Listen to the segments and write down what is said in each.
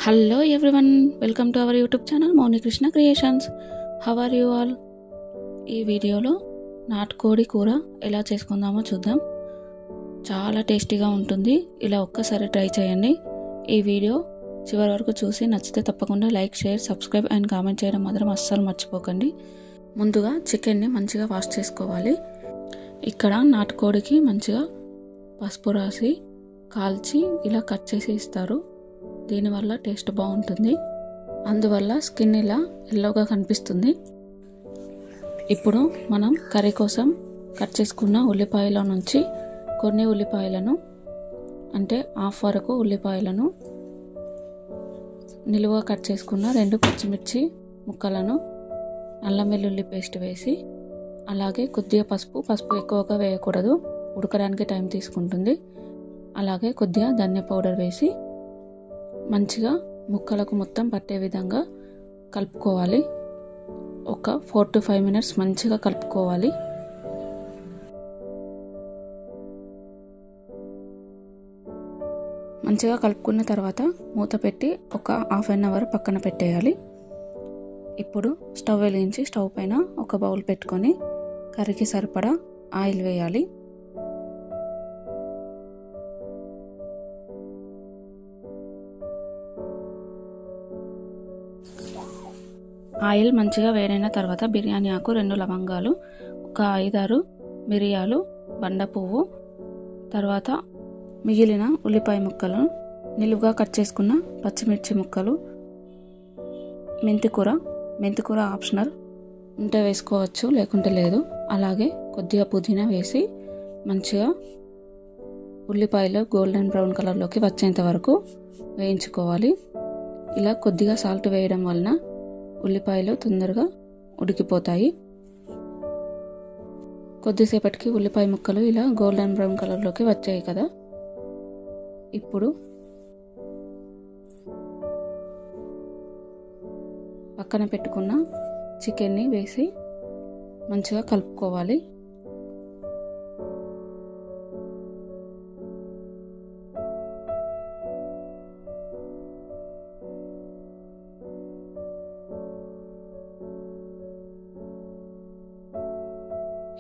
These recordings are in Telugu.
Hello everyone, welcome to our YouTube channel Moni Krishna Creations. How are you all? ఈ వీడియోలో నాటుకోడి కూర ఎలా చేసుకుందామో చూద్దాం. చాలా టేస్టీగా ఉంటుంది. ఇలా ఒక్కసారి ట్రై చేయండి. ఈ వీడియో చివరి వరకు చూసి నచ్చితే తప్పకుండా like, share, subscribe and comment చేయడం మాత్రం అస్సలు మర్చిపోకండి. ముందుగా చికెన్ని మంచిగా వాష్ చేసుకోవాలి. ఇక్కడ నాటుకోడికి మంచిగా పసుపు రాసి కాల్చి ఇలా కట్ చేసి ఇస్తారు. దీనివల్ల టేస్ట్ బాగుంటుంది. అందువల్ల స్కిన్ ఇలా ఎల్లోగా కనిపిస్తుంది. ఇప్పుడు మనం కర్రీ కోసం కట్ చేసుకున్న ఉల్లిపాయల నుంచి కొన్ని ఉల్లిపాయలను అంటే హాఫ్ వరకు ఉల్లిపాయలను, నిలువుగా కట్ చేసుకున్న 2 పచ్చిమిర్చి ముక్కలను, అల్లం వెల్లుల్లి పేస్ట్ వేసి, అలాగే కొద్దిగా పసుపు ఎక్కువగా వేయకూడదు, ఉడకడానికి టైం తీసుకుంటుంది. అలాగే కొద్దిగా ధనియా పౌడర్ వేసి మంచిగా ముక్కలకు మొత్తం పట్టే విధంగా కలుపుకోవాలి. ఒక 4 to 5 minutes మంచిగా కలుపుకోవాలి. మంచిగా కలుపుకున్న తర్వాత మూత పెట్టి ఒక హాఫ్ అన్ అవర్ పక్కన పెట్టేయాలి. ఇప్పుడు స్టవ్ వెలిగించి స్టవ్ పైన ఒక బౌల్ పెట్టుకొని కర్రీకి సరిపడా ఆయిల్ వేయాలి. ఆయిల్ మంచిగా వేడైన తర్వాత బిర్యానీ ఆకు, 2 లవంగాలు, ఒక 5-6 మిరియాలు, బండ పువ్వు, తర్వాత మిగిలిన ఉల్లిపాయ ముక్కలు, నిలువుగా కట్ చేసుకున్న పచ్చిమిర్చి ముక్కలు, మెంతికూర ఆప్షనల్, ఉంటే వేసుకోవచ్చు లేకుంటే లేదు. అలాగే కొద్దిగా పుదీనా వేసి మంచిగా ఉల్లిపాయలు గోల్డెన్ బ్రౌన్ కలర్లోకి వచ్చేంత వరకు వేయించుకోవాలి. ఇలా కొద్దిగా సాల్ట్ వేయడం వలన ఉల్లిపాయలు తొందరగా ఉడికిపోతాయి. కొద్దిసేపటికి ఉల్లిపాయ ముక్కలు ఇలా గోల్డెన్ బ్రౌన్ కలర్లోకి వచ్చాయి కదా. ఇప్పుడు పక్కన పెట్టుకున్న చికెన్ని వేసి మంచిగా కలుపుకోవాలి.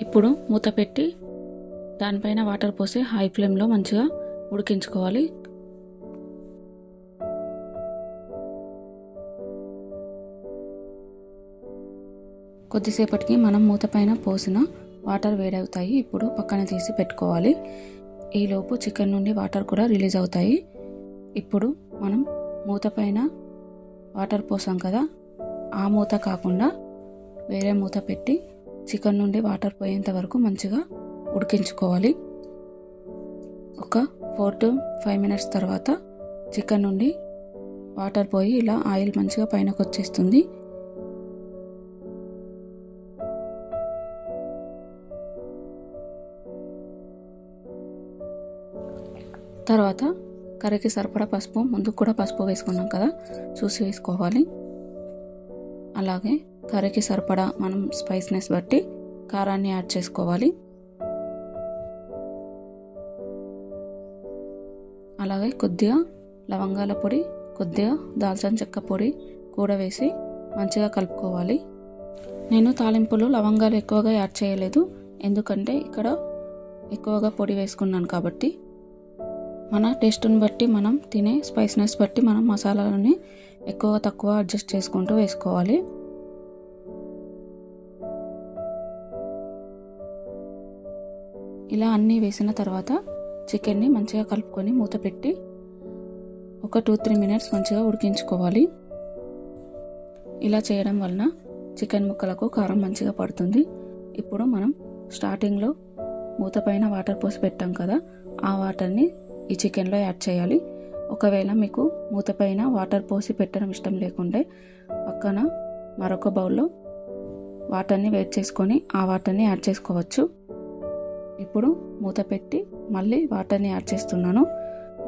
ఇప్పుడు మూత పెట్టి దానిపైన వాటర్ పోసి హై ఫ్లేమ్లో మంచిగా ఉడికించుకోవాలి. కొద్దిసేపటికి మనం మూత పైన పోసిన వాటర్ వేడవుతాయి. ఇప్పుడు పక్కన తీసి పెట్టుకోవాలి. ఈలోపు చికెన్ నుండి వాటర్ కూడా రిలీజ్ అవుతాయి. ఇప్పుడు మనం మూత పైన వాటర్ పోసాం కదా, ఆ మూత కాకుండా వేరే మూత పెట్టి చికెన్ నుండి వాటర్ పోయేంత వరకు మంచిగా ఉడికించుకోవాలి. ఒక 4 to 5 minutes తర్వాత చికెన్ నుండి వాటర్ పోయి ఇలా ఆయిల్ మంచిగా పైనకు వచ్చేస్తుంది. తర్వాత కర్రీకి సరిపడా పసుపు, ముందు కూడా పసుపు వేసుకున్నాం కదా, చూసి వేసుకోవాలి. అలాగే కర్రీకి సరిపడా మనం స్పైస్నెస్ బట్టి కారాన్ని యాడ్ చేసుకోవాలి. అలాగే కొద్దిగా లవంగాల పొడి, కొద్దిగా దాల్చిన చెక్క పొడి కూడా వేసి మంచిగా కలుపుకోవాలి. నేను తాలింపులో లవంగాలు ఎక్కువగా యాడ్ చేయలేదు, ఎందుకంటే ఇక్కడ ఎక్కువగా పొడి వేసుకున్నాను కాబట్టి. మన టేస్ట్ని బట్టి, మనం తినే స్పైస్నెస్ బట్టి మనం మసాలాలని ఎక్కువ తక్కువ అడ్జస్ట్ చేసుకుంటూ వేసుకోవాలి. ఇలా అన్నీ వేసిన తర్వాత చికెన్ని మంచిగా కలుపుకొని మూత పెట్టి ఒక 2-3 minutes మంచిగా ఉడికించుకోవాలి. ఇలా చేయడం వలన చికెన్ ముక్కలకు కారం మంచిగా పడుతుంది. ఇప్పుడు మనం స్టార్టింగ్లో మూత పైన వాటర్ పోసి పెట్టాం కదా, ఆ వాటర్ని ఈ చికెన్లో యాడ్ చేయాలి. ఒకవేళ మీకు మూత పైన వాటర్ పోసి పెట్టడం ఇష్టం లేకుంటే పక్కన మరొక బౌల్లో వాటర్ని వేడి చేసుకొని ఆ వాటర్ని యాడ్ చేసుకోవచ్చు. ఇప్పుడు మూత పెట్టి మళ్ళీ వాటర్ని యాడ్ చేస్తున్నాను.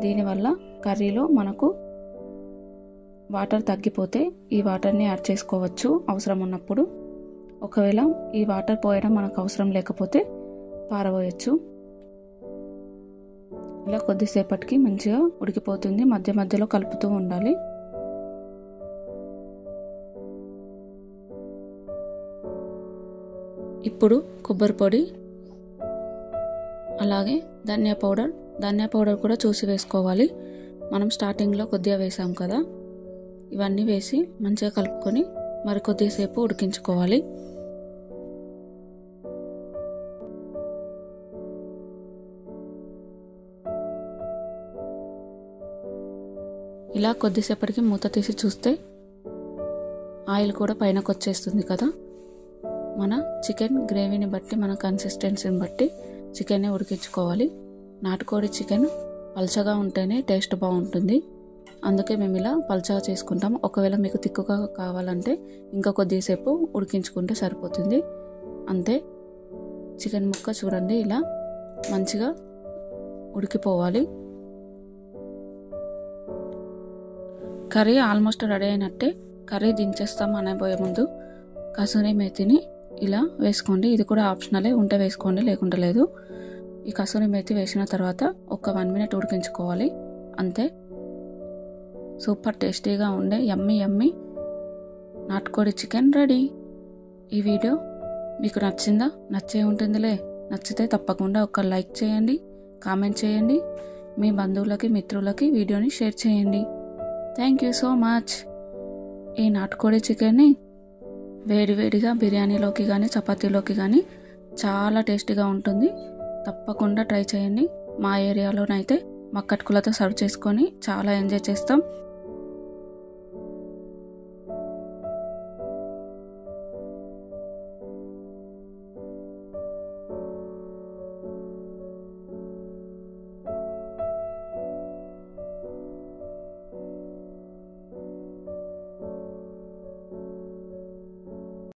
దీనివల్ల కర్రీలో మనకు వాటర్ తగ్గిపోతే ఈ వాటర్ని యాడ్ చేసుకోవచ్చు అవసరం ఉన్నప్పుడు. ఒకవేళ ఈ వాటర్ పోయడం మనకు అవసరం లేకపోతే పారబోయచ్చు. ఇలా కొద్దిసేపటికి మంచిగా ఉడికిపోతుంది. మధ్య మధ్యలో కలుపుతూ ఉండాలి. ఇప్పుడు కొబ్బరి పొడి, అలాగే ధనియా పౌడర్ కూడా చూసి వేసుకోవాలి. మనం స్టార్టింగ్లో కొద్దిగా వేసాం కదా, ఇవన్నీ వేసి మంచిగా కలుపుకొని మరి కొద్దిసేపు ఉడికించుకోవాలి. ఇలా కొద్దిసేపటికి మూత తీసి చూస్తే ఆయిల్ కూడా పైనకు వచ్చేస్తుంది కదా. మన చికెన్ గ్రేవీని బట్టి, మన కన్సిస్టెన్సీని బట్టి చికెన్ని ఉడికించుకోవాలి. నాటుకోడి చికెన్ పల్చగా ఉంటేనే టేస్ట్ బాగుంటుంది, అందుకే మేము ఇలా పల్చగా చేసుకుంటాం. ఒకవేళ మీకు తిక్కుగా కావాలంటే ఇంకా కొద్దిసేపు ఉడికించుకుంటే సరిపోతుంది. అంతే, చికెన్ ముక్క చూడండి ఇలా మంచిగా ఉడికిపోవాలి. కర్రీ ఆల్మోస్ట్ రెడీ అయినట్టే. కర్రీ దించేస్తాం అనబోయే ముందు కసూరి మేతిని ఇలా వేసుకోండి. ఇది కూడా ఆప్షనలే, ఉంటే వేసుకోండి లేకుంటే లేదు. ఈ కసూరి మేతి వేసిన తర్వాత ఒక 1 మినిట్ ఉడికించుకోవాలి. అంతే, సూపర్ టేస్టీగా ఉండే యమ్మీ నాటుకోడి చికెన్ రెడీ. ఈ వీడియో మీకు నచ్చిందా? నచ్చే ఉంటుందిలే. నచ్చితే తప్పకుండా ఒక లైక్ చేయండి, కామెంట్ చేయండి, మీ బంధువులకి మిత్రులకి వీడియోని షేర్ చేయండి. Thank you so much. ఈ నాటుకోడి చికెన్ని వేడివేడిగా బిర్యానీలోకి కానీ చపాతీలోకి కానీ చాలా టేస్టీగా ఉంటుంది. తప్పకుండా ట్రై చేయండి. మా ఏరియాలోనైతే మక్కట్కులతో సర్వ్ చేసుకొని చాలా ఎంజాయ్ చేస్తాం.